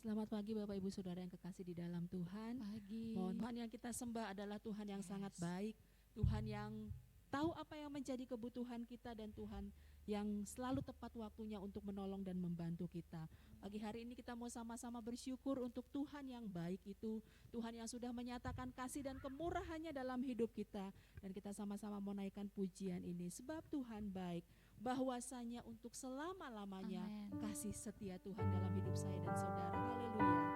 Selamat pagi Bapak Ibu Saudara yang kekasih di dalam Tuhan. Pagi. Mohon Tuhan yang kita sembah adalah Tuhan yang sangat baik, Tuhan yang tahu apa yang menjadi kebutuhan kita, dan Tuhan yang selalu tepat waktunya untuk menolong dan membantu kita. Pagi hari ini kita mau sama-sama bersyukur untuk Tuhan yang baik itu, Tuhan yang sudah menyatakan kasih dan kemurahannya dalam hidup kita, dan kita sama-sama mau naikkan pujian ini sebab Tuhan baik, bahwasanya untuk selama-lamanya kasih setia Tuhan dalam hidup saya dan saudara. Haleluya.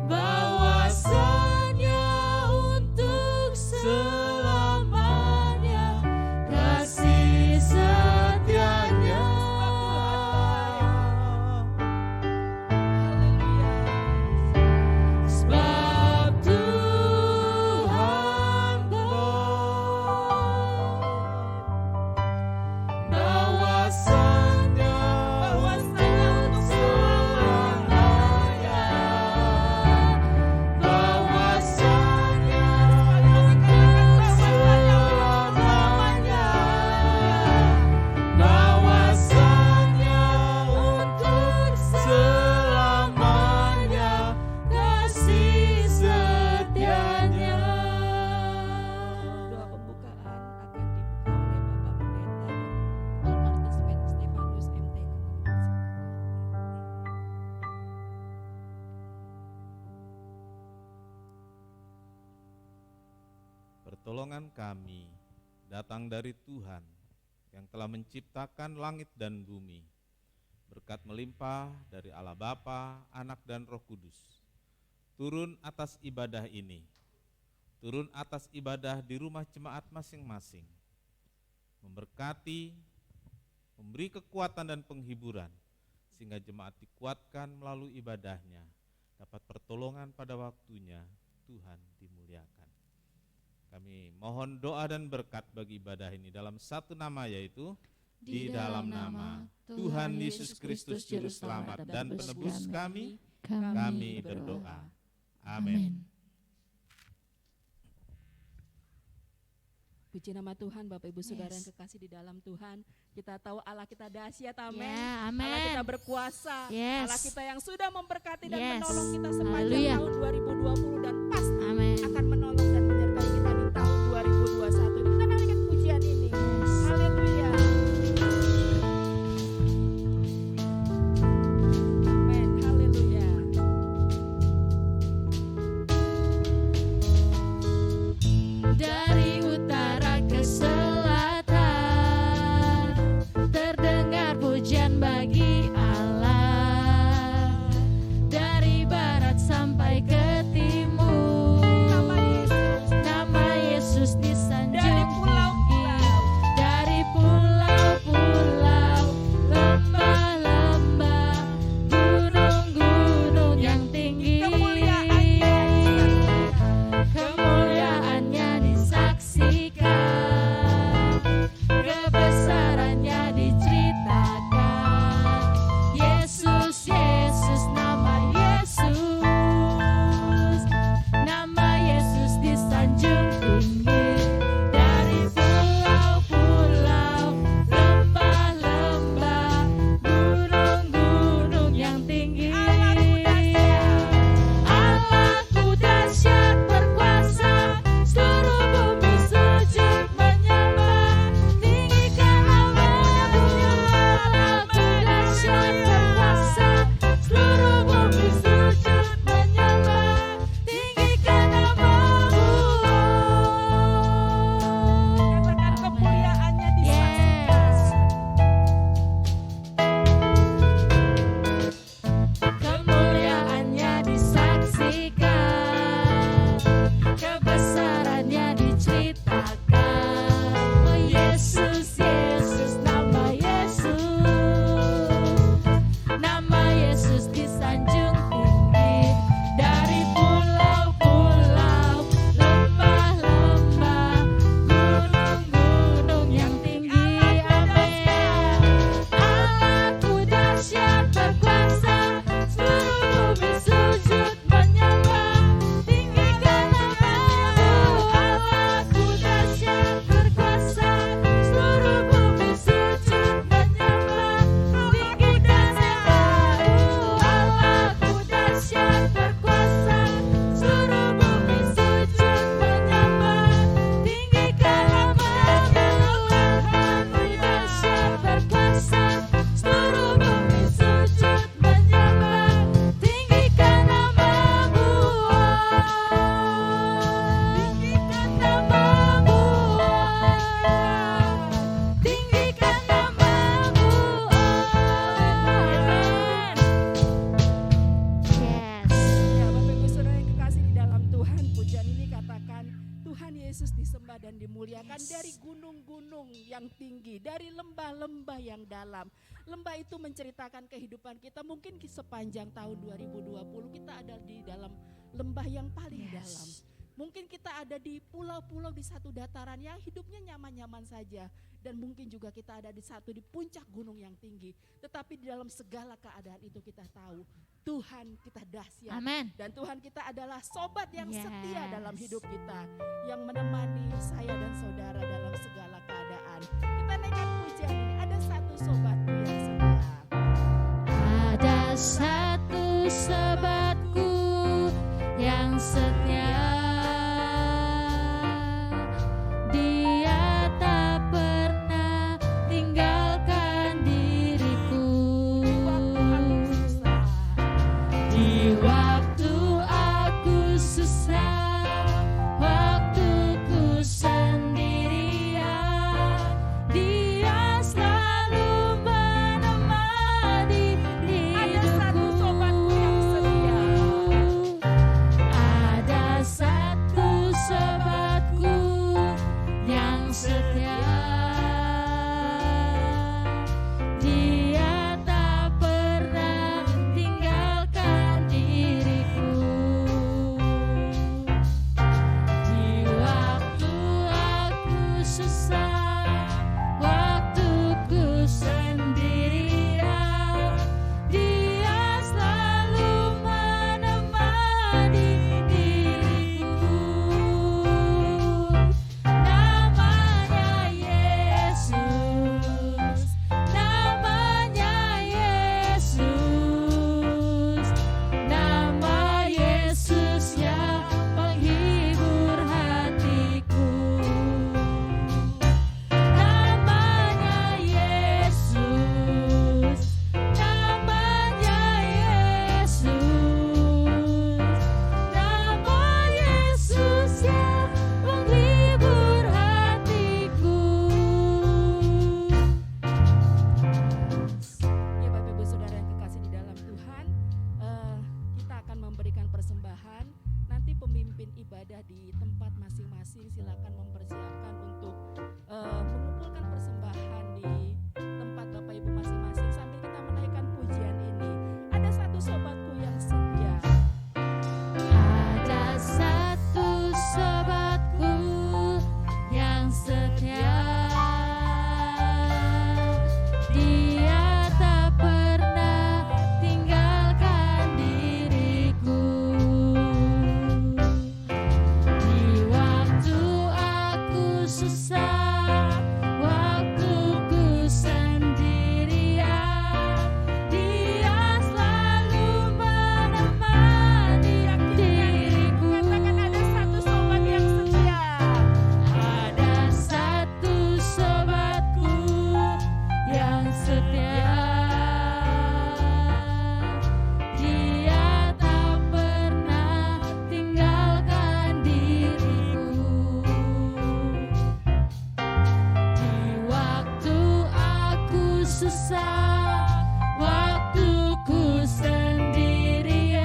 Bahwasanya untuk selamanya pertolongan kami datang dari Tuhan yang telah menciptakan langit dan bumi. Berkat melimpah dari Allah Bapa, Anak dan Roh Kudus. Turun atas ibadah ini. Turun atas ibadah di rumah jemaat masing-masing. Memberkati, memberi kekuatan dan penghiburan, sehingga jemaat dikuatkan melalui ibadahnya, dapat pertolongan pada waktunya, Tuhan dimuliakan. Kami mohon doa dan berkat bagi ibadah ini dalam satu nama, yaitu di dalam nama Tuhan Yesus Kristus Juru Selamat dan Penebus kami berdoa. Amin. Puji nama Tuhan, Bapak Ibu Saudara yang kekasih di dalam Tuhan. Kita tahu Allah kita dahsyat, amin. Amen. Allah kita berkuasa, Allah kita yang sudah memberkati dan Yes. menolong kita sepanjang Haleluya. tahun 2020 dan pasti Amin. akan menolong dan menyertai kita di tahun 2021. Kita nyanyikan pujian ini. Haleluya. Amin. Haleluya. Dari utara ke selatan terdengar pujian bagi Allah. Dari barat sampai ke timur, nama Yesus disanjung tinggi. Dari pulau-pulau, lembah-lembah, gunung-gunung yang tinggi, kemuliaannya disaksikan, kebesarannya diceritakan. Yesus, Yesus, nama Yesus, nama Yesus disanjung tinggi. Dari pulau-pulau, lembah-lembah, gunung-gunung yang tinggi. Allahku dahsyat berkuasa, seluruh bumi sujud menyembah. Tinggikan namamu, Allahku dahsyat berkuasa, seluruh bumi sujud menyembah. Tinggikan namamu. Katakan kemuliaannya Kemuliaannya disaksikan, kebesarannya diceritakan. Oh Yesus, Yesus, nama Yesus disanjung tinggi. Dari pulau-pulau, lembah-lembah, gunung-gunung yang tinggi. Amin. Allahku dahsyat berkuasa, seluruh bumi sujud menyembah. Tinggikan namamu, Allahku dahsyat berkuasa, seluruh bumi sujud menyembah. Tinggikan namamu, Allahku dahsyat berkuasa, seluruh bumi sujud menyembah. Tinggikan namamu, Allahku dahsyat berkuasa, seluruh bumi sujud menyembah. Tinggikan namamu, tinggikan namamu, tinggikan namamu. Yes. Ya, Bapak Ibu Saudara yang kekasih di dalam Tuhan, pujian ini katakan Tuhan Yesus disembah dan dimuliakan dari gunung-gunung yang tinggi, dari lembah-lembah yang dalam. Lembah itu menceritakan kehidupan kita. Mungkin sepanjang tahun 2020 kita ada di dalam lembah yang paling dalam. Mungkin kita ada di pulau-pulau di satu dataran yang hidupnya nyaman-nyaman saja. Dan mungkin juga kita ada di puncak gunung yang tinggi. Tetapi di dalam segala keadaan itu kita tahu Tuhan kita dahsyat. Amin. Dan Tuhan kita adalah sobat yang Yes. setia dalam hidup kita. Yang menemani saya dan saudara dalam segala keadaan. Kita naikkan pujian ini. Ada satu sobatku yang setia. Ada satu sobatku yang setia, dia tak pernah tinggalkan diriku. Di waktu aku susah, waktu ku sedih. susah, waktuku sendirian, Dia selalu menemani diriku. Katakan ada satu sobat yang setia. Ada satu sobatku yang setia, Dia tak pernah tinggalkan diriku. Di waktu aku susah, waktuku sendirian,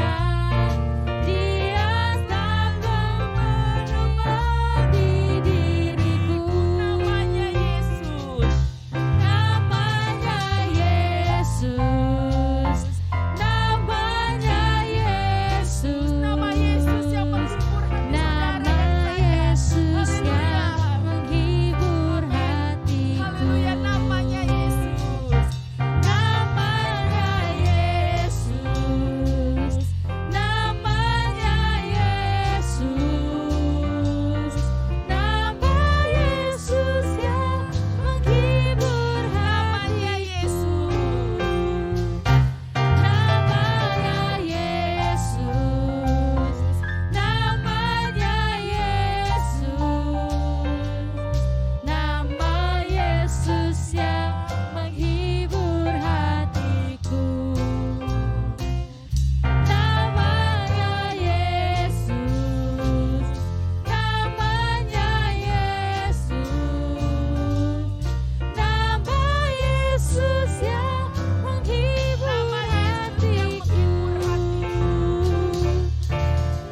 Dia selalu menemani diriku. Namanya Yesus. Namanya Yesus, namanya Yesus, Nama Yesus yang menghibur hati saudara nama dan saya. Yesus Haleluya. yang menghibur hatiku. Haleluya, namanya Yesus. Namanya Yesus, namanya Yesus, nama Yesus yang menghibur Namanya Yesus. Namanya Yesus, namanya Yesus, nama Yesus yang menghibur hatiku. Namanya Yesus, namanya Yesus, nama Yesus yang menghibur hatiku.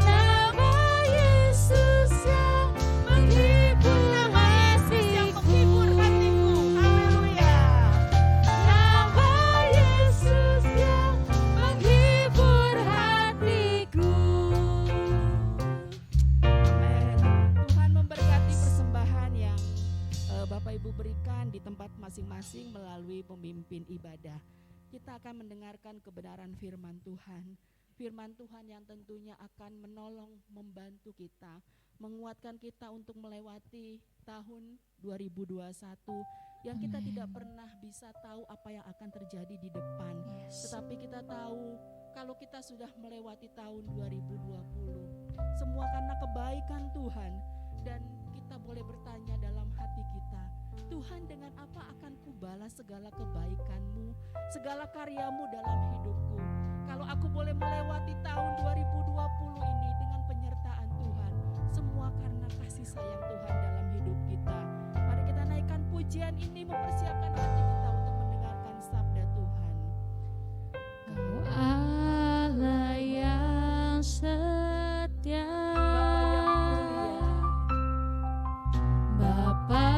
Nama Yesus yang menghibur Nama Yesus yang menghibur hatiku. Haleluya. Nama Yesus yang menghibur hatiku. Amin. Tuhan memberkati persembahan yang Bapak Ibu berikan di tempat masing-masing melalui pemimpin ibadah. Kita akan mendengarkan kebenaran firman Tuhan. Firman Tuhan yang tentunya akan menolong, membantu kita, menguatkan kita untuk melewati tahun 2021 yang kita tidak pernah bisa tahu apa yang akan terjadi di depan. Tetapi kita tahu kalau kita sudah melewati tahun 2020, semua karena kebaikan Tuhan, dan kita boleh bertanya dalam hati kita, Tuhan, dengan apa akan kubalas segala kebaikan-Mu, segala karya-Mu dalam hidupku? Kalau aku boleh melewati tahun 2020 ini dengan penyertaan Tuhan, semua karena kasih sayang Tuhan dalam hidup kita. Mari kita naikkan pujian ini, mempersiapkan hati kita untuk mendengarkan sabda Tuhan. Kau Allah yang setia, Bapa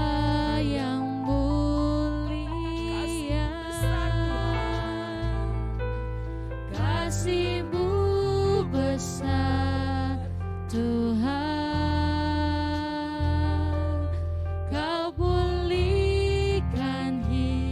yang mulia, Bapa yang kasih mulia, besar Tuhan. kasih-Mu besar Tuhan, Kau pulihkan hidup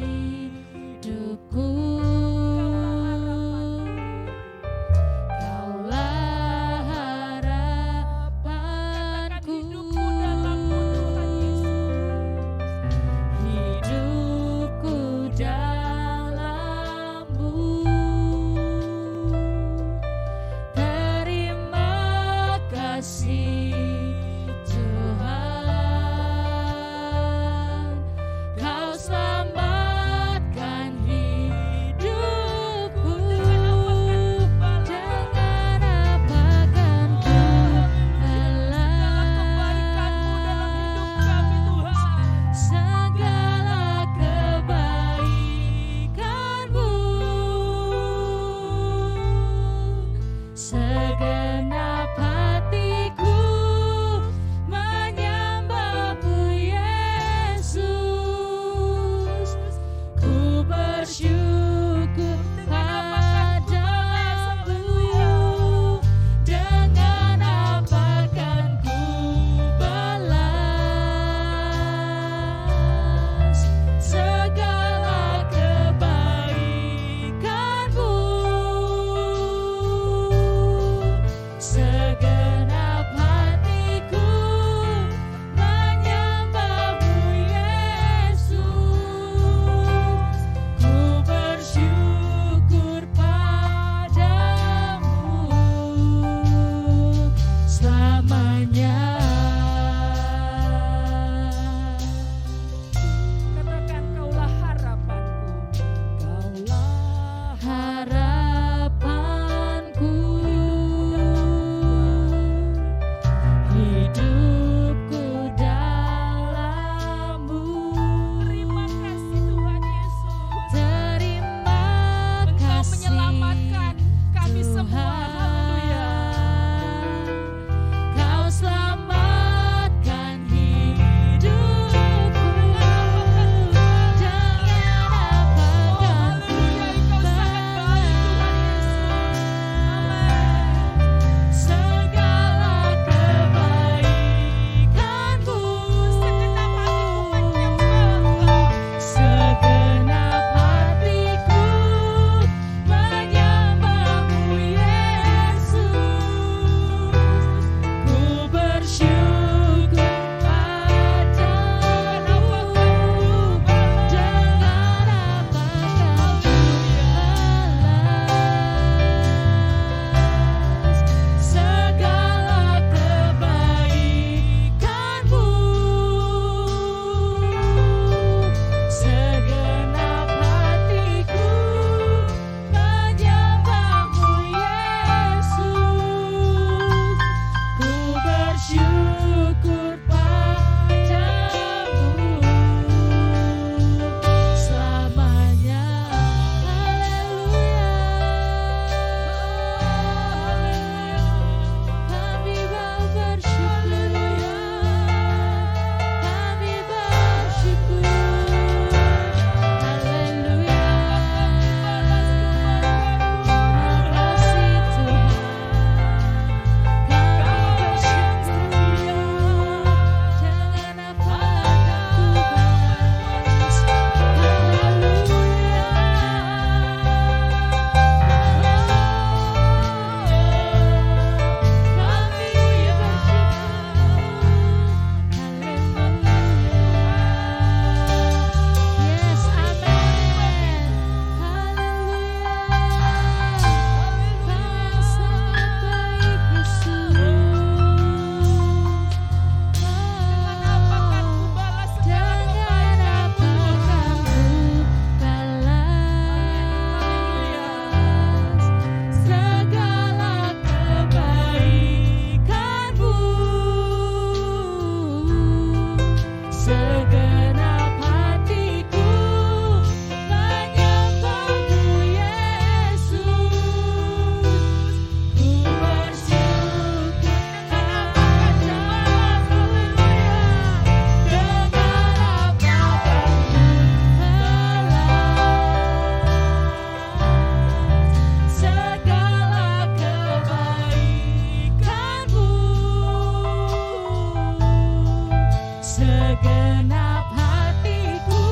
Segenap hatiku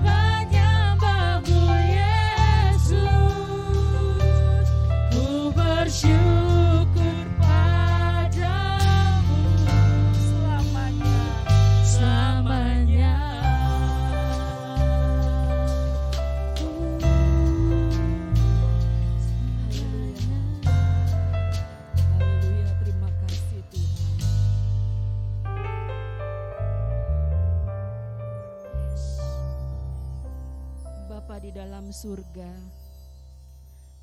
menyembahmu Yesus, ku bersyukur padamu selamanya. Haleluya, terima kasih Tuhan. Bapa di dalam surga,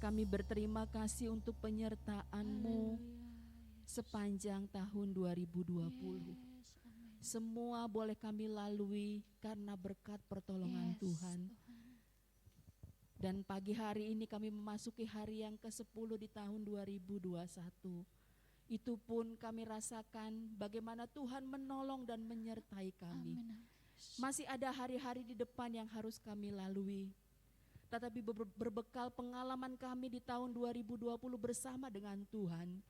kami berterima kasih untuk penyertaan-Mu sepanjang tahun 2020. Semua boleh kami lalui karena berkat pertolongan Tuhan. Dan pagi hari ini kami memasuki hari yang ke-10 di tahun 2021. Itu pun kami rasakan bagaimana Tuhan menolong dan menyertai kami. Masih ada hari-hari di depan yang harus kami lalui. Tetapi berbekal pengalaman kami di tahun 2020 bersama dengan Tuhan,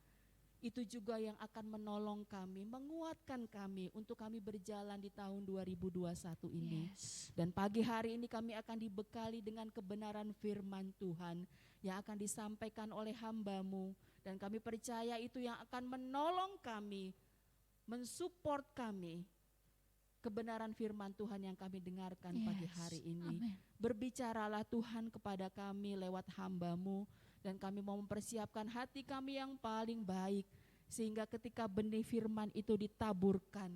itu juga yang akan menolong kami, menguatkan kami untuk kami berjalan di tahun 2021 ini. Dan pagi hari ini kami akan dibekali dengan kebenaran firman Tuhan yang akan disampaikan oleh hamba-Mu. Dan kami percaya itu yang akan menolong kami, mensupport kami, kebenaran firman Tuhan yang kami dengarkan pagi hari ini. Berbicaralah Tuhan kepada kami lewat hamba-Mu, dan kami mau mempersiapkan hati kami yang paling baik, sehingga ketika benih firman itu ditaburkan,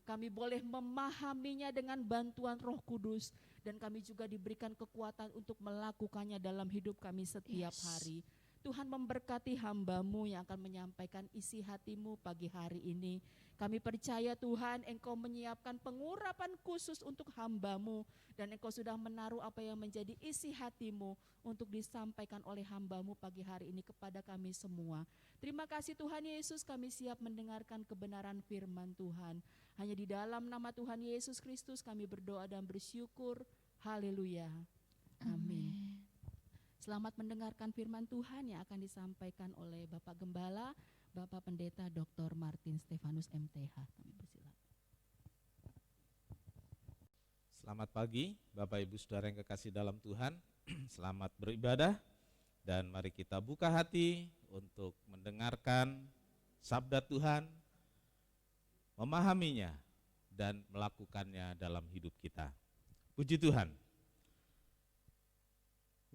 kami boleh memahaminya dengan bantuan Roh Kudus, dan kami juga diberikan kekuatan untuk melakukannya dalam hidup kami setiap hari. Tuhan memberkati hamba-Mu yang akan menyampaikan isi hati-Mu pagi hari ini. Kami percaya Tuhan, Engkau menyiapkan pengurapan khusus untuk hamba-Mu, dan Engkau sudah menaruh apa yang menjadi isi hati-Mu untuk disampaikan oleh hamba-Mu pagi hari ini kepada kami semua. Terima kasih Tuhan Yesus, kami siap mendengarkan kebenaran firman Tuhan. Hanya di dalam nama Tuhan Yesus Kristus kami berdoa dan bersyukur. Haleluya. Amin. Selamat mendengarkan firman Tuhan yang akan disampaikan oleh Bapak Gembala, Bapak Pendeta Dr. Martin Stefanus MTH. Kami persilakan. Selamat pagi Bapak Ibu Saudara yang kekasih dalam Tuhan. Selamat beribadah, dan mari kita buka hati untuk mendengarkan sabda Tuhan, memahaminya dan melakukannya dalam hidup kita. Puji Tuhan.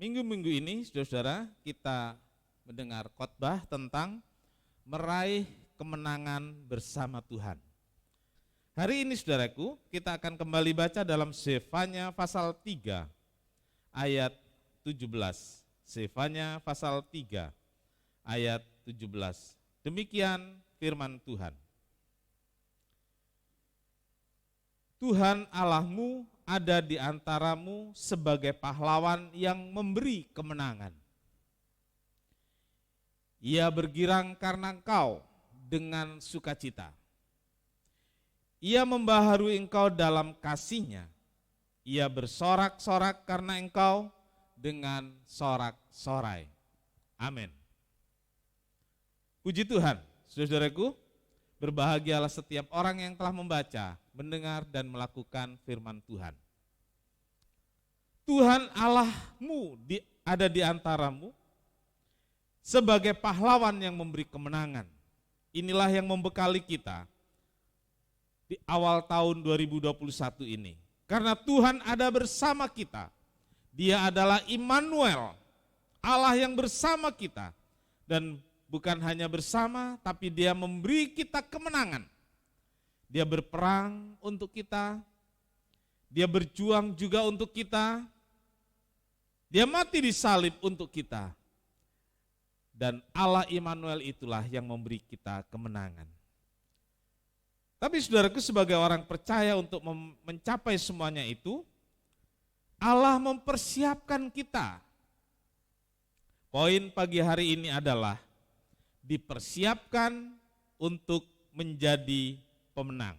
Minggu-minggu ini saudara-saudara kita mendengar khotbah tentang meraih kemenangan bersama Tuhan. Hari ini saudaraku kita akan kembali baca dalam Zefanya pasal 3 ayat 17. Zefanya pasal 3 ayat 17. Demikian firman Tuhan. Tuhan Allahmu ada di antaramu sebagai pahlawan yang memberi kemenangan. Ia bergirang karena engkau dengan sukacita. Ia membaharui engkau dalam kasih-Nya. Ia bersorak-sorak karena engkau dengan sorak-sorai. Amin. Puji Tuhan, saudaraku, berbahagialah setiap orang yang telah membaca, mendengar dan melakukan firman Tuhan. Tuhan Allahmu ada di antaramu sebagai pahlawan yang memberi kemenangan. Inilah yang membekali kita di awal tahun 2021 ini. Karena Tuhan ada bersama kita. Dia adalah Immanuel, Allah yang bersama kita. Dan bukan hanya bersama, tapi Dia memberi kita kemenangan. Dia berperang untuk kita, Dia berjuang juga untuk kita, Dia mati di salib untuk kita. Dan Allah Immanuel itulah yang memberi kita kemenangan. Tapi saudaraku, sebagai orang percaya untuk mencapai semuanya itu, Allah mempersiapkan kita. Poin pagi hari ini adalah dipersiapkan untuk menjadi pemenang.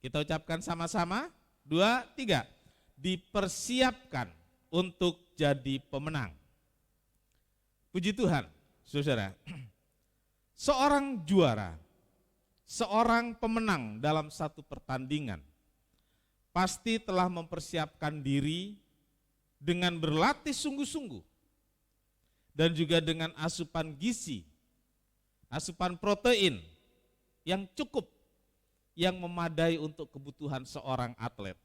Kita ucapkan sama-sama, 2, 3. Dipersiapkan untuk jadi pemenang. Puji Tuhan, saudara. Seorang juara seorang pemenang dalam satu pertandingan pasti telah mempersiapkan diri dengan berlatih sungguh-sungguh dan juga dengan asupan gizi, asupan protein yang cukup, yang memadai untuk kebutuhan seorang atlet.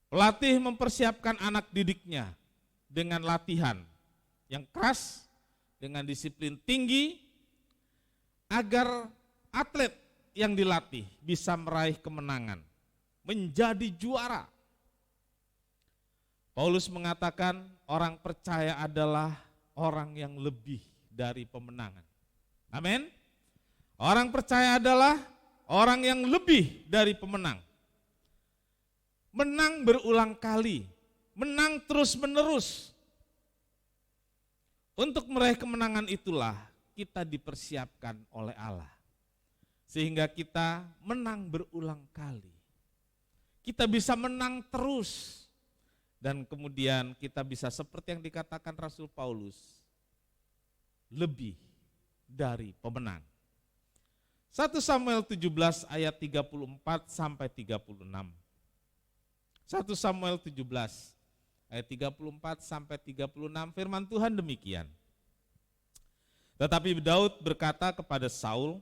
Pelatih mempersiapkan anak didiknya dengan latihan yang keras, dengan disiplin tinggi, agar atlet yang dilatih bisa meraih kemenangan, menjadi juara. Paulus mengatakan orang percaya adalah orang yang lebih dari pemenangan. Amin. Orang percaya adalah orang yang lebih dari pemenang. Menang berulang kali, menang terus-menerus. Untuk meraih kemenangan itulah kita dipersiapkan oleh Allah. Sehingga kita menang berulang kali. Kita bisa menang terus. Dan kemudian kita bisa seperti yang dikatakan Rasul Paulus, lebih dari pemenang. 1 Samuel 17 ayat 34 sampai 36. 1 Samuel 17 ayat 34 sampai 36, firman Tuhan demikian. Tetapi Daud berkata kepada Saul,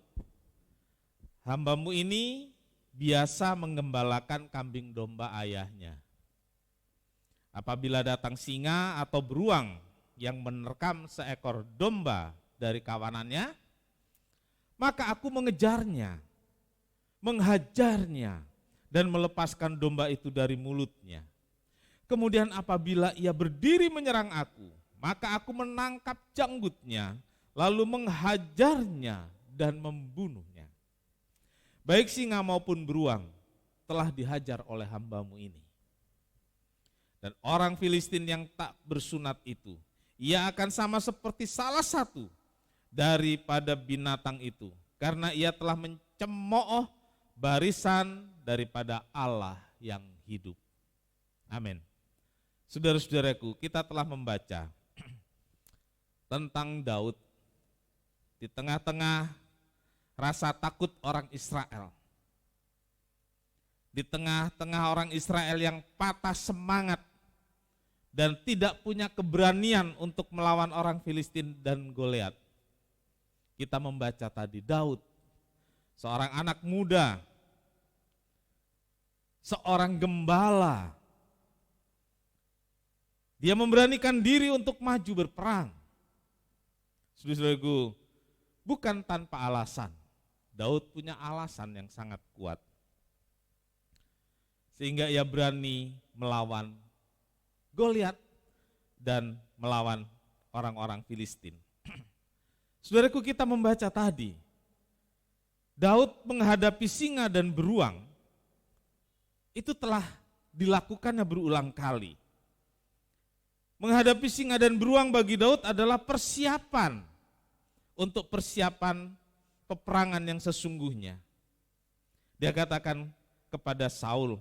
"Hambamu ini biasa menggembalakan kambing domba ayahnya. Apabila datang singa atau beruang yang menerkam seekor domba dari kawanannya, maka aku mengejarnya, menghajarnya, dan melepaskan domba itu dari mulutnya. Kemudian apabila ia berdiri menyerang aku, maka aku menangkap janggutnya, lalu menghajarnya dan membunuhnya. Baik singa maupun beruang telah dihajar oleh hambamu ini. Dan orang Filistin yang tak bersunat itu, ia akan sama seperti salah satu daripada binatang itu, karena ia telah mencemooh barisan daripada Allah yang hidup." Amin. Saudara-saudaraku, kita telah membaca tentang Daud di tengah-tengah rasa takut orang Israel. Di tengah-tengah orang Israel yang patah semangat dan tidak punya keberanian untuk melawan orang Filistin dan Goliat. Kita membaca tadi Daud, seorang anak muda, seorang gembala. Dia memberanikan diri untuk maju berperang. Saudara-saudaraku, bukan tanpa alasan. Daud punya alasan yang sangat kuat. Sehingga ia berani melawan Goliat dan melawan orang-orang Filistin. Saudaraku, kita membaca tadi, Daud menghadapi singa dan beruang, itu telah dilakukannya berulang kali. Menghadapi singa dan beruang bagi Daud adalah persiapan untuk persiapan peperangan yang sesungguhnya. Dia katakan kepada Saul,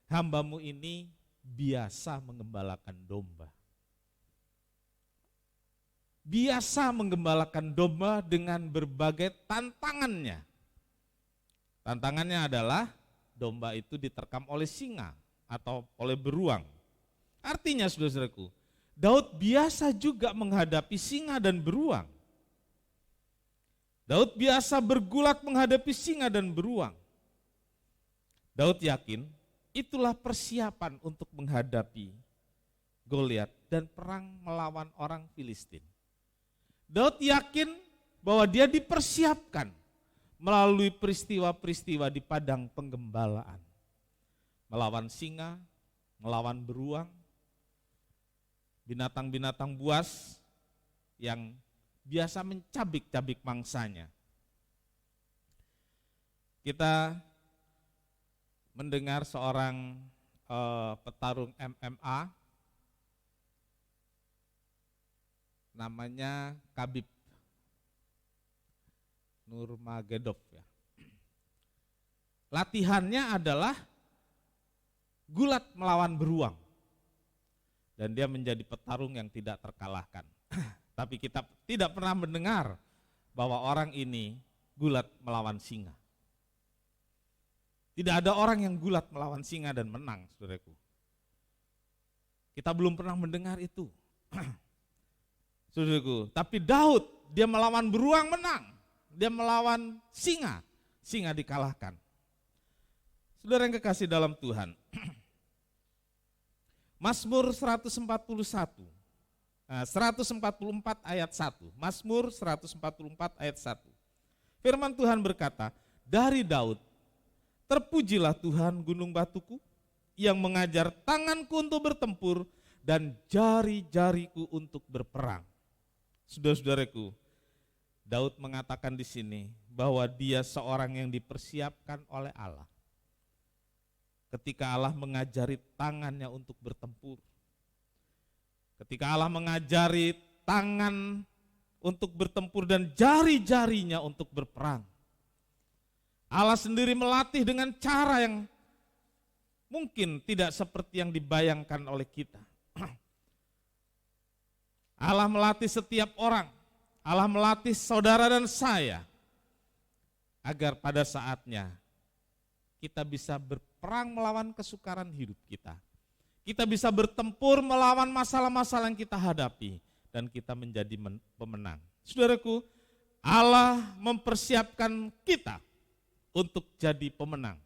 "Hambamu ini biasa menggembalakan domba." Biasa menggembalakan domba dengan berbagai tantangannya. Tantangannya adalah domba itu diterkam oleh singa atau oleh beruang. Artinya, saudara-saudaraku, Daud biasa juga menghadapi singa dan beruang. Daud biasa bergulat menghadapi singa dan beruang. Daud yakin itulah persiapan untuk menghadapi Goliat dan perang melawan orang Filistin. Daud yakin bahwa dia dipersiapkan melalui peristiwa-peristiwa di padang penggembalaan. Melawan singa, melawan beruang, binatang-binatang buas yang biasa mencabik-cabik mangsanya. Kita mendengar seorang petarung MMA, namanya Khabib Nurmagomedov ya. Latihannya adalah gulat melawan beruang. Dan dia menjadi petarung yang tidak terkalahkan. Tapi kita tidak pernah mendengar bahwa orang ini gulat melawan singa. Tidak ada orang yang gulat melawan singa dan menang, saudaraku. Kita belum pernah mendengar itu. Saudaraku, tapi Daud, dia melawan beruang menang. Dia melawan singa, singa dikalahkan. Saudara yang kekasih dalam Tuhan, Mazmur 144 ayat 1. Mazmur 144 ayat 1. Firman Tuhan berkata, dari Daud, terpujilah Tuhan gunung batuku, yang mengajar tanganku untuk bertempur dan jari-jariku untuk berperang. Saudara-saudaraku, Daud mengatakan di sini bahwa dia seorang yang dipersiapkan oleh Allah. Ketika Allah mengajari tangannya untuk bertempur, ketika Allah mengajari tangan untuk bertempur dan jari-jarinya untuk berperang, Allah sendiri melatih dengan cara yang mungkin tidak seperti yang dibayangkan oleh kita. Allah melatih setiap orang, Allah melatih saudara dan saya, agar pada saatnya kita bisa berperang melawan kesukaran hidup kita. Kita bisa bertempur melawan masalah-masalah yang kita hadapi, dan kita menjadi pemenang. Saudaraku, Allah mempersiapkan kita untuk jadi pemenang.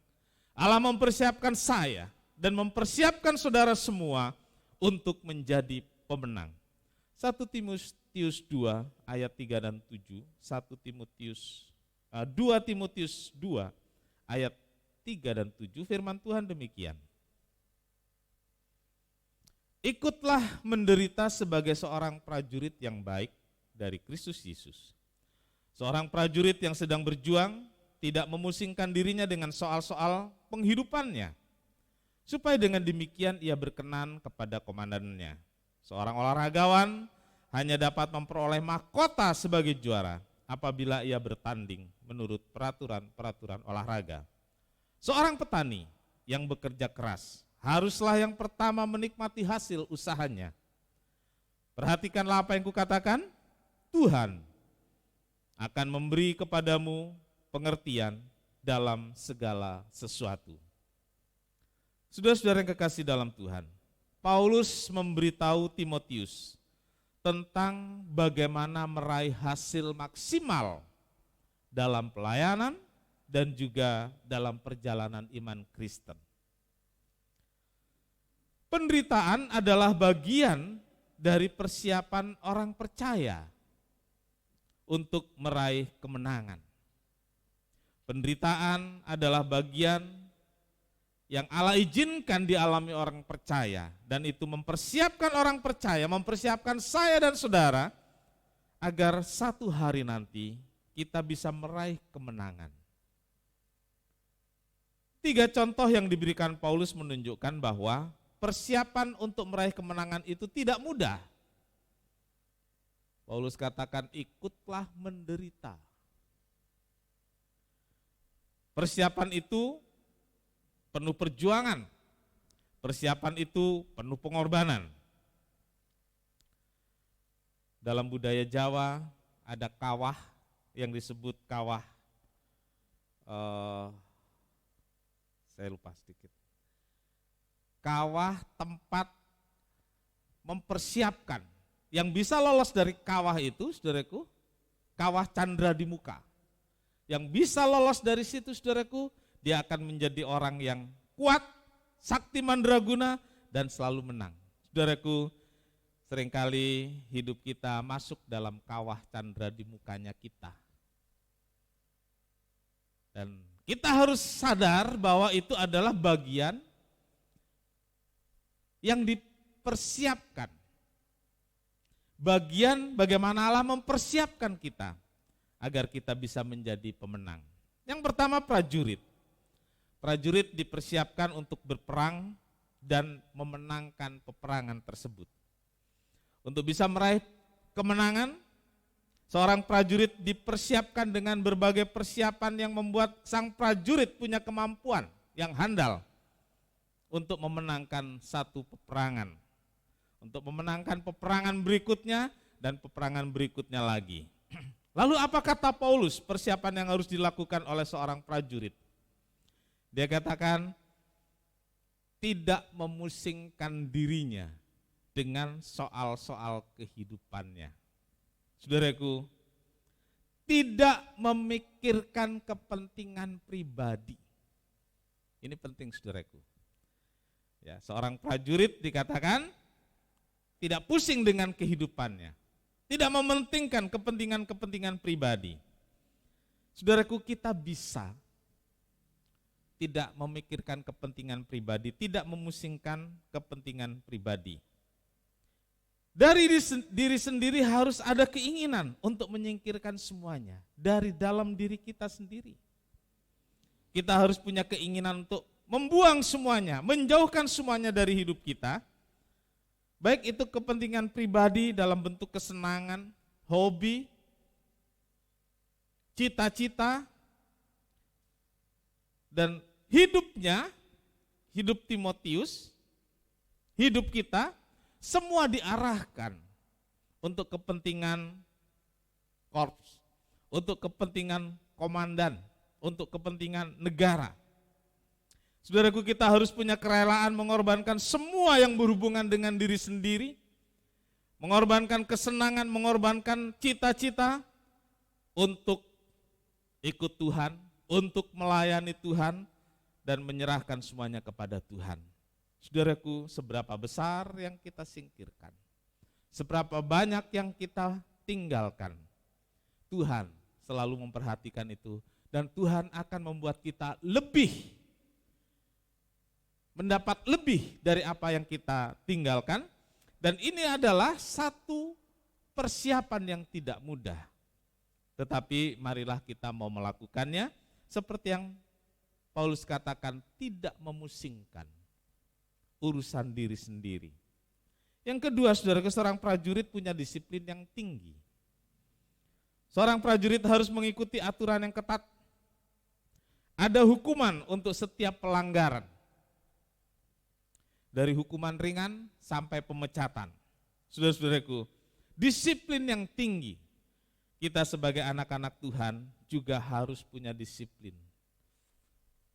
Allah mempersiapkan saya dan mempersiapkan saudara semua untuk menjadi pemenang. 1 Timotius 2 ayat 3 dan 7, 2 Timotius 2 ayat 3 dan 7, firman Tuhan demikian. Ikutlah menderita sebagai seorang prajurit yang baik dari Kristus Yesus. Seorang prajurit yang sedang berjuang tidak memusingkan dirinya dengan soal-soal penghidupannya, supaya dengan demikian ia berkenan kepada komandannya. Seorang olahragawan hanya dapat memperoleh mahkota sebagai juara apabila ia bertanding menurut peraturan-peraturan olahraga. Seorang petani yang bekerja keras haruslah yang pertama menikmati hasil usahanya. Perhatikanlah apa yang kukatakan, Tuhan akan memberi kepadamu pengertian dalam segala sesuatu. Saudara-saudara yang kekasih dalam Tuhan, Paulus memberitahu Timotius tentang bagaimana meraih hasil maksimal dalam pelayanan dan juga dalam perjalanan iman Kristen. Penderitaan adalah bagian dari persiapan orang percaya untuk meraih kemenangan. Penderitaan adalah bagian yang Allah izinkan dialami orang percaya, dan itu mempersiapkan orang percaya, mempersiapkan saya dan saudara agar satu hari nanti kita bisa meraih kemenangan. 3 contoh yang diberikan Paulus menunjukkan bahwa persiapan untuk meraih kemenangan itu tidak mudah. Paulus katakan, ikutlah menderita. Persiapan itu penuh perjuangan, persiapan itu penuh pengorbanan. Dalam budaya Jawa ada kawah yang disebut kawah, saya lupa sedikit. Kawah tempat mempersiapkan. Yang bisa lolos dari kawah itu, saudaraku, kawah Candra di Muka. Yang bisa lolos dari situ, saudaraku, dia akan menjadi orang yang kuat, sakti mandraguna, dan selalu menang. Saudaraku, seringkali hidup kita masuk dalam kawah Candra di mukanya kita. Dan kita harus sadar bahwa itu adalah bagian yang dipersiapkan. Bagian bagaimana Allah mempersiapkan kita agar kita bisa menjadi pemenang. Yang pertama, prajurit. Prajurit dipersiapkan untuk berperang dan memenangkan peperangan tersebut. Untuk bisa meraih kemenangan, seorang prajurit dipersiapkan dengan berbagai persiapan yang membuat sang prajurit punya kemampuan yang handal untuk memenangkan satu peperangan, untuk memenangkan peperangan berikutnya dan peperangan berikutnya lagi. Lalu apa kata Paulus persiapan yang harus dilakukan oleh seorang prajurit? Dia katakan tidak memusingkan dirinya dengan soal-soal kehidupannya. Saudaraku, tidak memikirkan kepentingan pribadi. Ini penting saudaraku. Ya, seorang prajurit dikatakan tidak pusing dengan kehidupannya. Tidak mementingkan kepentingan-kepentingan pribadi. Saudaraku, kita bisa tidak memikirkan kepentingan pribadi, tidak memusingkan kepentingan pribadi. Dari diri sendiri harus ada keinginan untuk menyingkirkan semuanya dari dalam diri kita sendiri. Kita harus punya keinginan untuk membuang semuanya, menjauhkan semuanya dari hidup kita. Baik itu kepentingan pribadi dalam bentuk kesenangan, hobi, cita-cita, dan hidupnya, hidup Timotius, hidup kita, semua diarahkan untuk kepentingan korps, untuk kepentingan komandan, untuk kepentingan negara. Saudaraku, kita harus punya kerelaan mengorbankan semua yang berhubungan dengan diri sendiri, mengorbankan kesenangan, mengorbankan cita-cita untuk ikut Tuhan, untuk melayani Tuhan, dan menyerahkan semuanya kepada Tuhan. Saudaraku, seberapa besar yang kita singkirkan, seberapa banyak yang kita tinggalkan, Tuhan selalu memperhatikan itu, dan Tuhan akan membuat kita mendapat lebih dari apa yang kita tinggalkan. Dan ini adalah satu persiapan yang tidak mudah. Tetapi marilah kita mau melakukannya seperti yang Paulus katakan, tidak memusingkan urusan diri sendiri. Yang kedua, saudara, seorang prajurit punya disiplin yang tinggi. Seorang prajurit harus mengikuti aturan yang ketat. Ada hukuman untuk setiap pelanggaran. Dari hukuman ringan sampai pemecatan. Saudara-saudaraku, disiplin yang tinggi. Kita sebagai anak-anak Tuhan juga harus punya disiplin.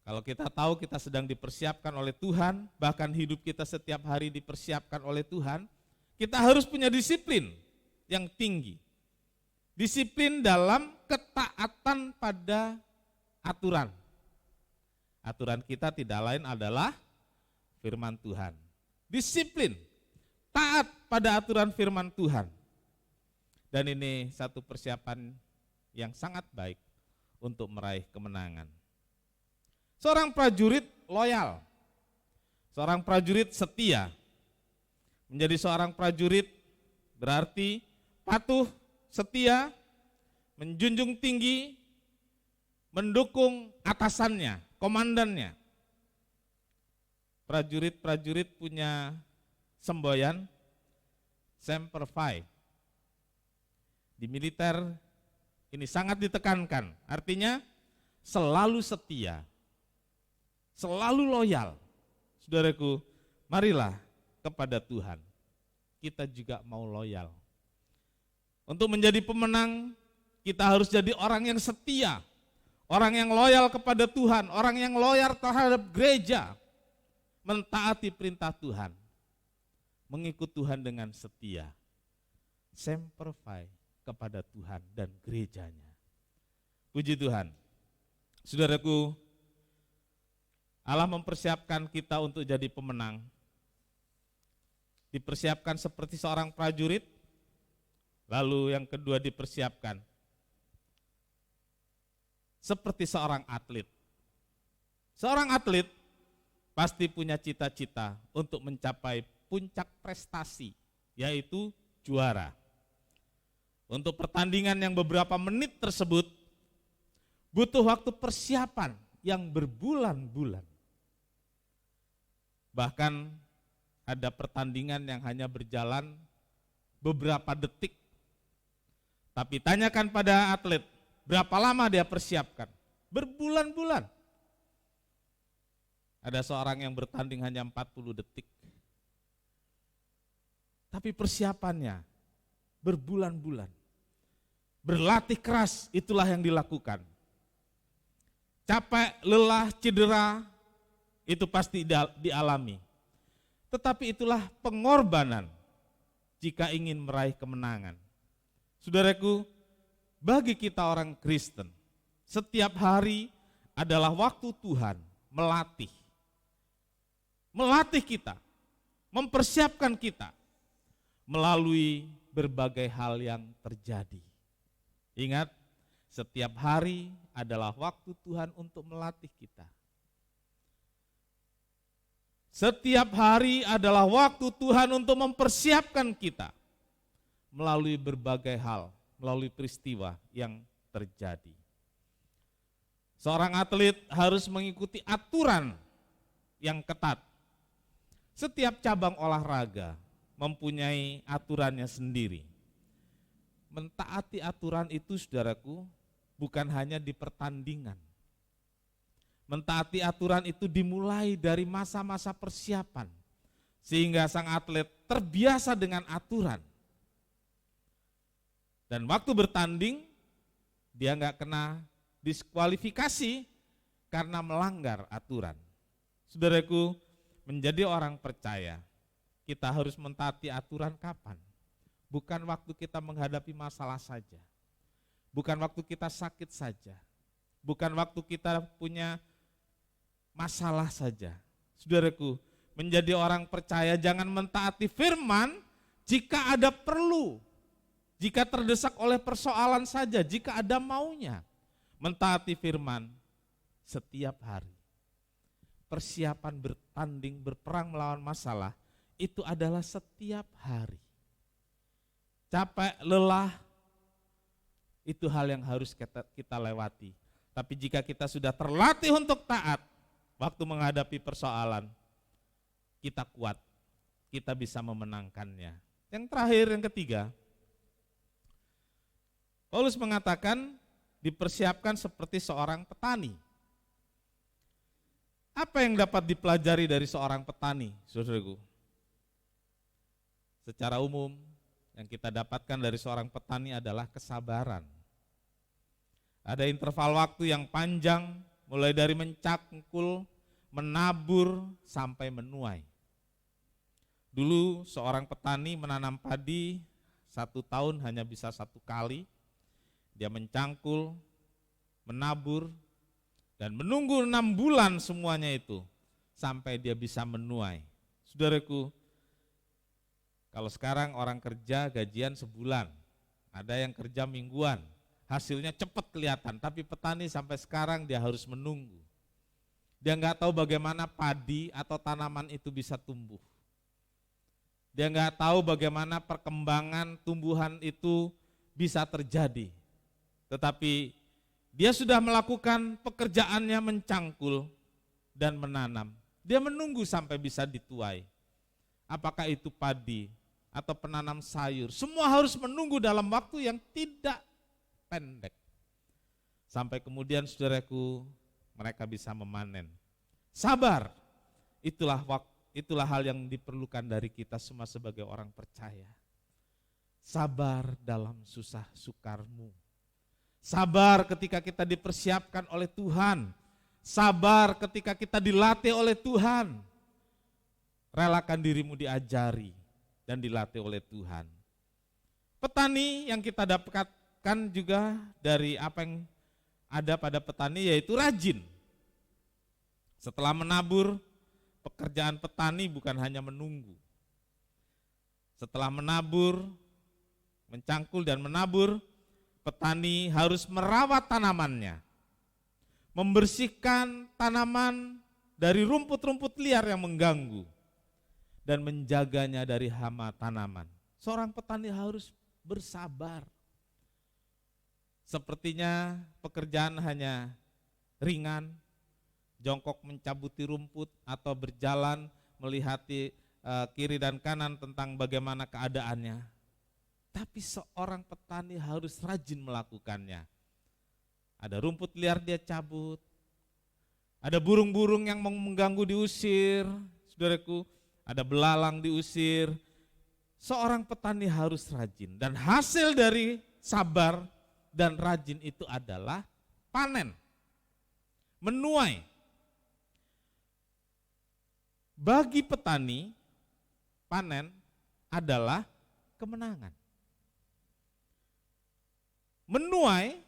Kalau kita tahu kita sedang dipersiapkan oleh Tuhan, bahkan hidup kita setiap hari dipersiapkan oleh Tuhan, kita harus punya disiplin yang tinggi. Disiplin dalam ketaatan pada aturan. Aturan kita tidak lain adalah firman Tuhan. Disiplin, taat pada aturan firman Tuhan. Dan ini satu persiapan yang sangat baik untuk meraih kemenangan. Seorang prajurit loyal, seorang prajurit setia. Menjadi seorang prajurit berarti patuh, setia, menjunjung tinggi, mendukung atasannya, komandannya. Prajurit-prajurit punya semboyan Semper Fi. Di militer ini sangat ditekankan, artinya selalu setia, selalu loyal. Saudaraku, marilah kepada Tuhan, kita juga mau loyal. Untuk menjadi pemenang, kita harus jadi orang yang setia, orang yang loyal kepada Tuhan, orang yang loyal terhadap gereja, mentaati perintah Tuhan, mengikut Tuhan dengan setia, Semper Fi kepada Tuhan dan gerejanya. Puji Tuhan. Saudaraku, Allah mempersiapkan kita untuk jadi pemenang. Dipersiapkan seperti seorang prajurit, lalu yang kedua dipersiapkan seperti seorang atlet. Seorang atlet pasti punya cita-cita untuk mencapai puncak prestasi, yaitu juara. Untuk pertandingan yang beberapa menit tersebut, butuh waktu persiapan yang berbulan-bulan. Bahkan ada pertandingan yang hanya berjalan beberapa detik. Tapi tanyakan pada atlet, berapa lama dia persiapkan? Berbulan-bulan. Ada seorang yang bertanding hanya 40 detik. Tapi persiapannya berbulan-bulan. berlatih keras, itulah yang dilakukan. Capek, lelah, cedera, itu pasti dialami. Tetapi itulah pengorbanan jika ingin meraih kemenangan. Saudaraku, bagi kita orang Kristen, setiap hari adalah waktu Tuhan melatih kita, mempersiapkan kita melalui berbagai hal yang terjadi. Ingat, setiap hari adalah waktu Tuhan untuk melatih kita. Setiap hari adalah waktu Tuhan untuk mempersiapkan kita melalui berbagai hal, melalui peristiwa yang terjadi. Seorang atlet harus mengikuti aturan yang ketat. Setiap cabang olahraga mempunyai aturannya sendiri. Mentaati aturan itu, saudaraku, bukan hanya di pertandingan. Mentaati aturan itu dimulai dari masa-masa persiapan, sehingga sang atlet terbiasa dengan aturan. Dan waktu bertanding, dia nggak kena diskualifikasi karena melanggar aturan. Saudaraku, menjadi orang percaya, kita harus mentaati aturan kapan? Bukan waktu kita menghadapi masalah saja. Bukan waktu kita sakit saja. Bukan waktu kita punya masalah saja. Saudaraku, menjadi orang percaya jangan mentaati firman jika ada perlu. Jika terdesak oleh persoalan saja, jika ada maunya. Mentaati firman setiap hari. Persiapan bertanding, berperang melawan masalah, itu adalah setiap hari. Capek, lelah, itu hal yang harus kita lewati. Tapi jika kita sudah terlatih untuk taat, waktu menghadapi persoalan, kita kuat, kita bisa memenangkannya. Yang terakhir, yang ketiga, Paulus mengatakan dipersiapkan seperti seorang petani. Apa yang dapat dipelajari dari seorang petani, saudaraku? Secara umum, yang kita dapatkan dari seorang petani adalah kesabaran. Ada interval waktu yang panjang, mulai dari mencangkul, menabur, sampai menuai. Dulu seorang petani menanam padi 1 tahun hanya bisa 1 kali. Dia mencangkul, menabur, dan menunggu 6 bulan semuanya itu sampai dia bisa menuai. Saudaraku, kalau sekarang orang kerja gajian sebulan, ada yang kerja mingguan, hasilnya cepat kelihatan, tapi petani sampai sekarang dia harus menunggu. Dia nggak tahu bagaimana padi atau tanaman itu bisa tumbuh. Dia nggak tahu bagaimana perkembangan tumbuhan itu bisa terjadi. Tetapi dia sudah melakukan pekerjaannya mencangkul dan menanam. Dia menunggu sampai bisa dituai. Apakah itu padi atau penanam sayur, semua harus menunggu dalam waktu yang tidak pendek. Sampai kemudian, saudaraku, mereka bisa memanen. Sabar, itulah hal yang diperlukan dari kita semua sebagai orang percaya. Sabar dalam susah sukarmu. Sabar ketika kita dipersiapkan oleh Tuhan. Sabar ketika kita dilatih oleh Tuhan. Relakan dirimu diajari dan dilatih oleh Tuhan. Petani yang kita dapatkan juga dari apa yang ada pada petani, yaitu rajin. Setelah menabur, pekerjaan petani bukan hanya menunggu. Setelah menabur, mencangkul dan menabur, petani harus merawat tanamannya, membersihkan tanaman dari rumput-rumput liar yang mengganggu, dan menjaganya dari hama tanaman. Seorang petani harus bersabar. Sepertinya pekerjaan hanya ringan, jongkok mencabuti rumput atau berjalan melihati kiri dan kanan tentang bagaimana keadaannya. Tapi seorang petani harus rajin melakukannya. Ada rumput liar dia cabut, ada burung-burung yang mengganggu diusir, saudaraku, ada belalang diusir. Seorang petani harus rajin, dan hasil dari sabar dan rajin itu adalah panen, menuai. Bagi petani, panen adalah kemenangan. Menuai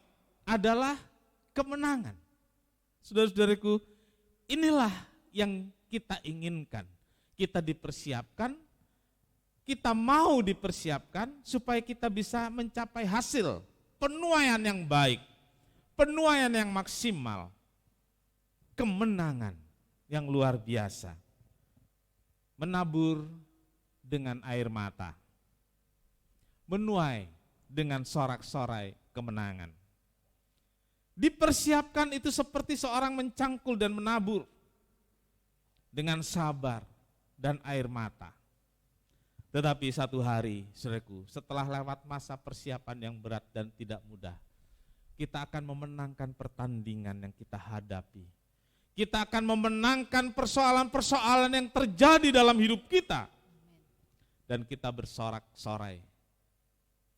adalah kemenangan. Saudara-saudaraku, inilah yang kita inginkan. Kita dipersiapkan, kita mau dipersiapkan supaya kita bisa mencapai hasil penuaian yang baik, penuaian yang maksimal, kemenangan yang luar biasa. Menabur dengan air mata, menuai dengan sorak-sorai kemenangan. Dipersiapkan itu seperti seorang mencangkul dan menabur dengan sabar dan air mata. Tetapi satu hari, saudaraku, setelah lewat masa persiapan yang berat dan tidak mudah, kita akan memenangkan pertandingan yang kita hadapi. Kita akan memenangkan persoalan-persoalan yang terjadi dalam hidup kita. Dan kita bersorak-sorai.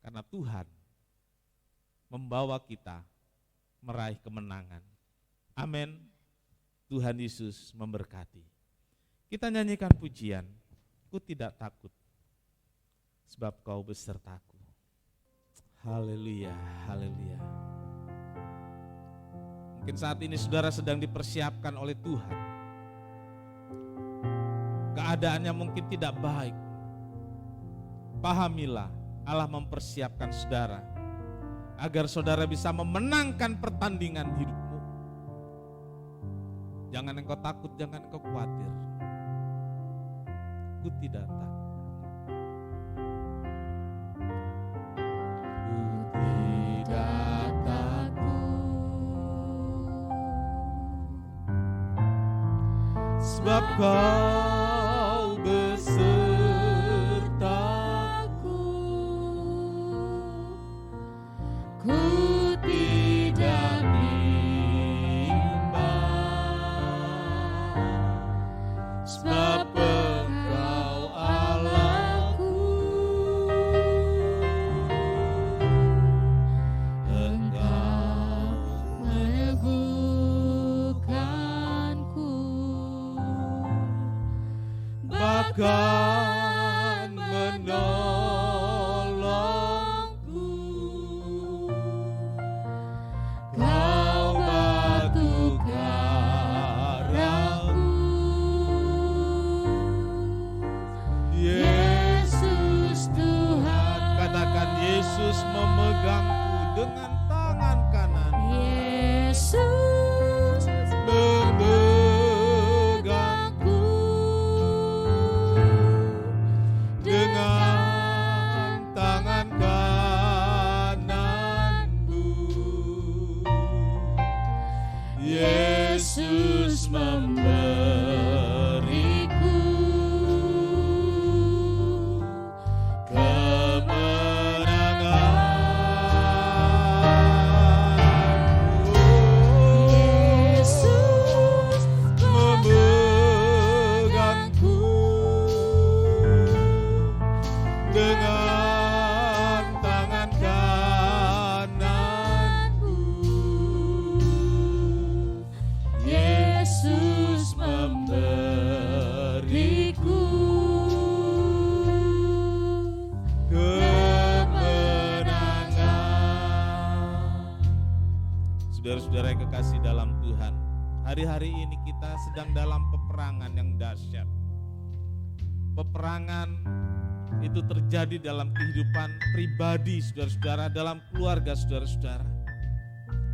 Karena Tuhan membawa kita meraih kemenangan. Amin. Tuhan Yesus memberkati. Kita nyanyikan pujian, ku tidak takut, sebab kau besertaku. Haleluya, haleluya. Mungkin saat ini saudara sedang dipersiapkan oleh Tuhan. Keadaannya mungkin tidak baik. Pahamilah, Allah mempersiapkan saudara agar saudara bisa memenangkan pertandingan hidupmu. Jangan engkau takut, jangan engkau khawatir. Ku tidak takut. Ku tidak takut, sebab kau besertaku. Ku tidak bimbang, sebab Engkau Allahku. Engkau meneguhkanku, Bahkan menolongku. Kau batu karangku. Yesus Tuhan, Katakan, Yesus memegangku dengan tangan kanan. Yesus Memegangku dengan tangan kananmu. Yesus memberiku kemenangan. Yesus Memegangku dengan tangan kananmu. Yesus memberiku kemenangan. Saudara-saudara yang kekasih dalam Tuhan, hari-hari ini kita sedang dalam peperangan yang dahsyat. Peperangan itu terjadi dalam kehidupan pribadi saudara-saudara, dalam keluarga saudara-saudara.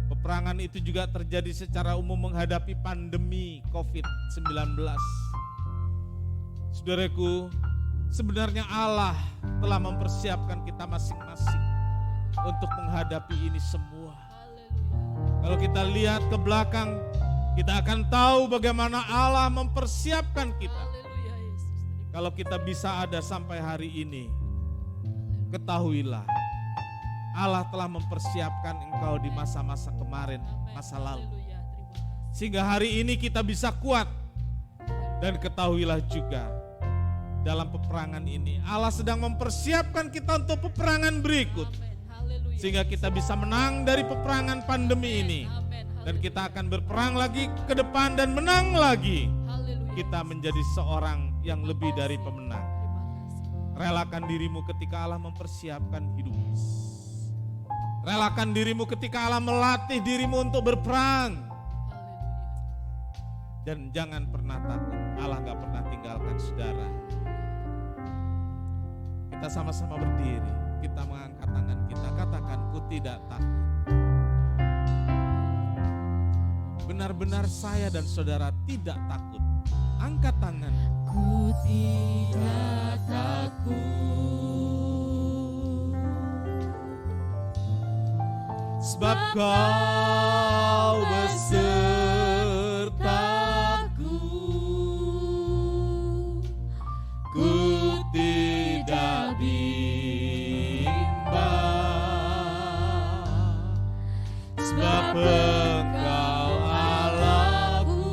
Peperangan itu juga terjadi secara umum menghadapi pandemi COVID-19. Saudaraku, sebenarnya Allah telah mempersiapkan kita masing-masing untuk menghadapi ini semua. Kalau kita lihat ke belakang, kita akan tahu bagaimana Allah mempersiapkan kita. Haleluya Yesus. Kalau kita bisa ada sampai hari ini, ketahuilah Allah telah mempersiapkan engkau di masa-masa kemarin, masa lalu. Haleluya. Terima kasih. Sehingga hari ini kita bisa kuat. Dan ketahuilah juga, dalam peperangan ini Allah sedang mempersiapkan kita untuk peperangan berikut. Amin. Haleluya sehingga kita bisa menang dari peperangan pandemi ini. Amin. Dan kita akan berperang lagi ke depan dan menang lagi. Haleluya. Kita menjadi seorang yang lebih dari pemenang. Terima kasih. Relakan dirimu ketika Allah mempersiapkan hidupmu. Relakan dirimu ketika Allah melatih dirimu untuk berperang. Haleluya. Dan jangan pernah takut, Allah gak pernah tinggalkan saudara. Kita sama-sama berdiri, kita mengangkat tangan kita, katakan ku tidak takut. Benar-benar saya dan saudara tidak takut. Angkat tangan. Ku tidak takut, Sebab kau besertaku, ku tidak bimbang, sebab Engkau Allahku,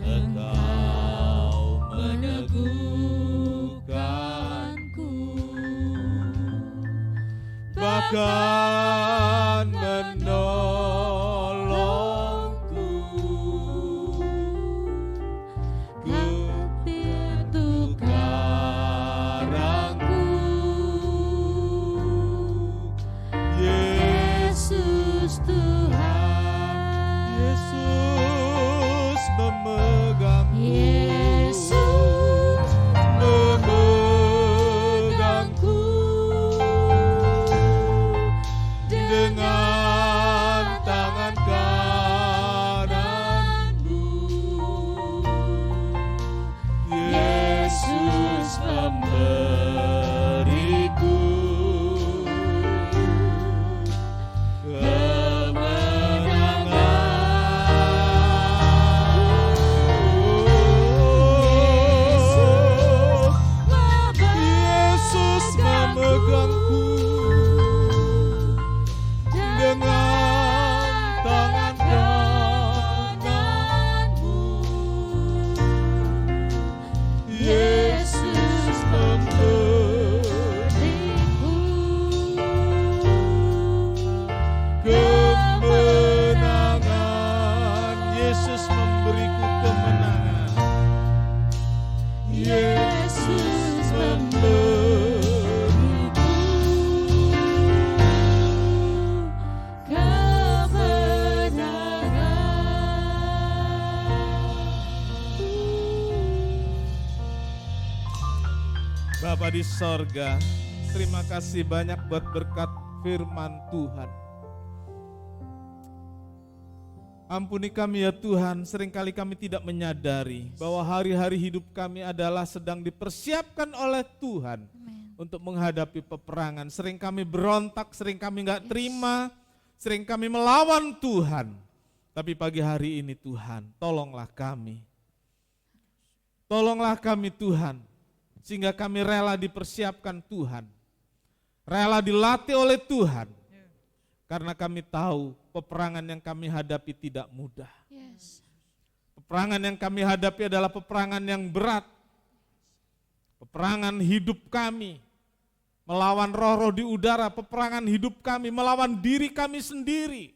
Engkau meneguhkanku, bahkan menolongku. Ku pintu karangku, Yesus Tuhan, Yesus memegangku, Yesus memegangku dengan tangan kananmu. Yesus memberiku kemenangan. Yesus memegangku dengan tangan kananmu. Yesus memberiku kemenangan. Yesus memberiku kemenangan. Yesus memberiku Bapa di sorga, terima kasih banyak buat berkat firman Tuhan. Ampuni kami ya Tuhan, seringkali kami tidak menyadari bahwa hari-hari hidup kami adalah sedang dipersiapkan oleh Tuhan untuk menghadapi peperangan. Sering kami berontak, sering kami gak terima, sering kami melawan Tuhan. Tapi pagi hari ini Tuhan, tolonglah kami. Tolonglah kami Tuhan, sehingga kami rela dipersiapkan Tuhan. Rela dilatih oleh Tuhan. Karena kami tahu peperangan yang kami hadapi tidak mudah. Yes. Peperangan yang kami hadapi adalah peperangan yang berat. Peperangan hidup kami melawan roh-roh di udara, peperangan hidup kami melawan diri kami sendiri.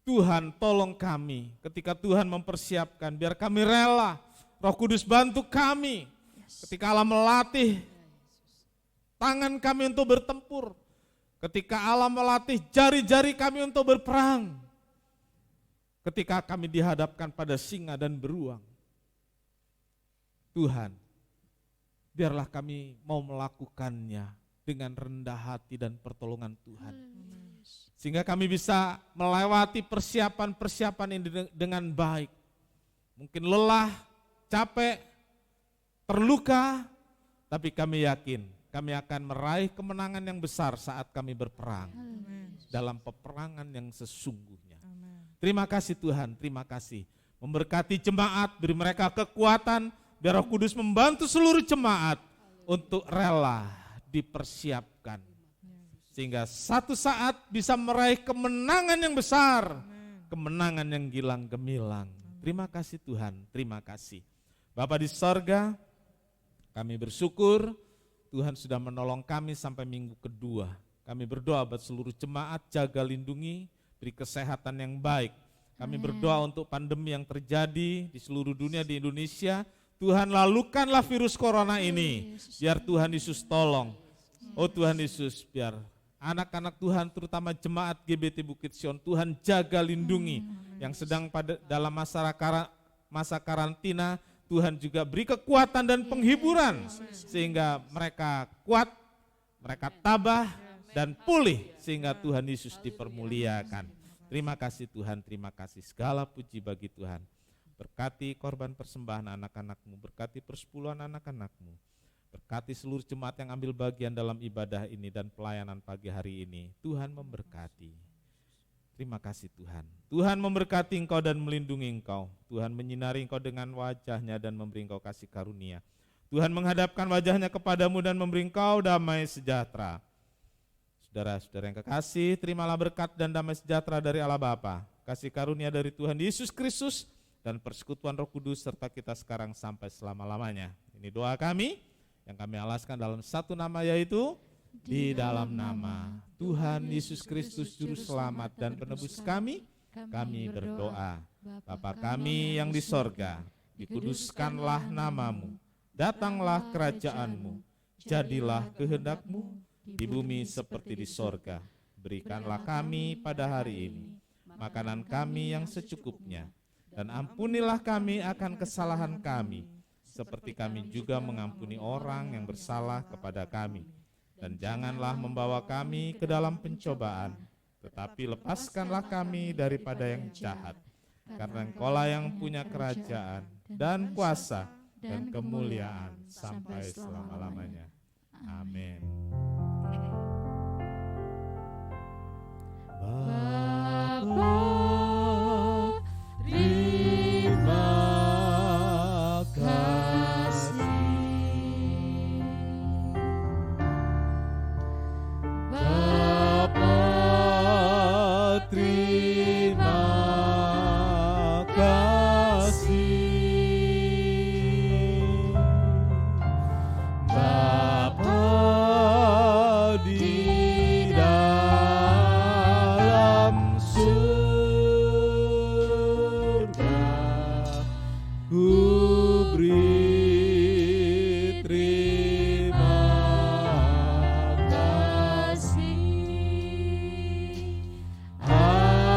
Tuhan tolong kami ketika Tuhan mempersiapkan, biar kami rela, Roh Kudus bantu kami. Ketika Allah melatih tangan kami untuk bertempur, ketika Allah melatih jari-jari kami untuk berperang, ketika kami dihadapkan pada singa dan beruang, Tuhan, biarlah kami mau melakukannya dengan rendah hati dan pertolongan Tuhan. Sehingga kami bisa melewati persiapan-persiapan ini dengan baik. Mungkin lelah, capek, terluka, tapi kami yakin kami akan meraih kemenangan yang besar saat kami berperang dalam peperangan yang sesungguhnya. Terima kasih Tuhan, terima kasih. Memberkati jemaat, beri mereka kekuatan, biar Roh Kudus membantu seluruh jemaat untuk rela dipersiapkan. Sehingga satu saat bisa meraih kemenangan yang besar, kemenangan yang gilang gemilang. Terima kasih Tuhan, terima kasih. Bapa di sorga, kami bersyukur Tuhan sudah menolong kami sampai minggu kedua. Kami berdoa buat seluruh jemaat, jaga lindungi, beri kesehatan yang baik. Kami berdoa untuk pandemi yang terjadi di seluruh dunia, di Indonesia. Tuhan, lalukanlah virus corona ini, biar Tuhan Yesus tolong. Oh Tuhan Yesus, biar anak-anak Tuhan, terutama jemaat GBT Bukit Sion, Tuhan jaga lindungi. Yang sedang dalam masa karantina, Tuhan juga beri kekuatan dan penghiburan, sehingga mereka kuat, mereka tabah, dan pulih, sehingga Tuhan Yesus dipermuliakan. Terima kasih Tuhan, terima kasih, segala puji bagi Tuhan. Berkati korban persembahan anak-anak-Mu, berkati persepuluhan anak-anak-Mu, berkati seluruh jemaat yang ambil bagian dalam ibadah ini dan pelayanan pagi hari ini. Tuhan memberkati. Terima kasih Tuhan. Tuhan memberkati Engkau dan melindungi Engkau. Tuhan menyinari Engkau dengan wajah-Nya dan memberi Engkau kasih karunia. Tuhan menghadapkan wajah-Nya kepadamu dan memberi Engkau damai sejahtera. Saudara-saudara yang kekasih, terimalah berkat dan damai sejahtera dari Allah Bapa, kasih karunia dari Tuhan Yesus Kristus, dan persekutuan Roh Kudus serta kita sekarang sampai selama-lamanya. Ini doa kami yang kami alaskan dalam satu nama, yaitu di dalam nama Tuhan Yesus Kristus Juru Selamat dan Penebus kami berdoa. Bapa kami yang di sorga, dikuduskanlah namamu, datanglah kerajaan-Mu, jadilah kehendak-Mu di bumi seperti di sorga. Berikanlah kami pada hari ini makanan kami yang secukupnya, dan ampunilah kami akan kesalahan kami, seperti kami juga mengampuni orang yang bersalah kepada kami. Dan janganlah membawa kami ke dalam pencobaan, tetapi lepaskanlah kami daripada yang jahat. Karena Engkaulah yang punya kerajaan dan kuasa dan kemuliaan sampai selama-lamanya. Amin. Bapa, terima kasih. Bapa, terima kasih. Bapa di dalam surga, ku beri terima kasih. Amin.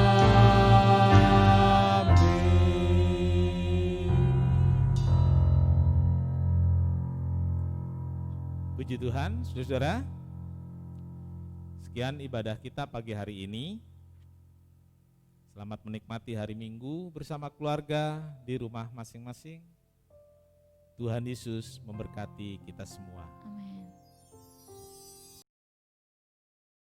Puji Tuhan, saudara. Sekian ibadah kita pagi hari ini. Selamat menikmati hari Minggu bersama keluarga di rumah masing-masing. Tuhan Yesus memberkati kita semua. Amin.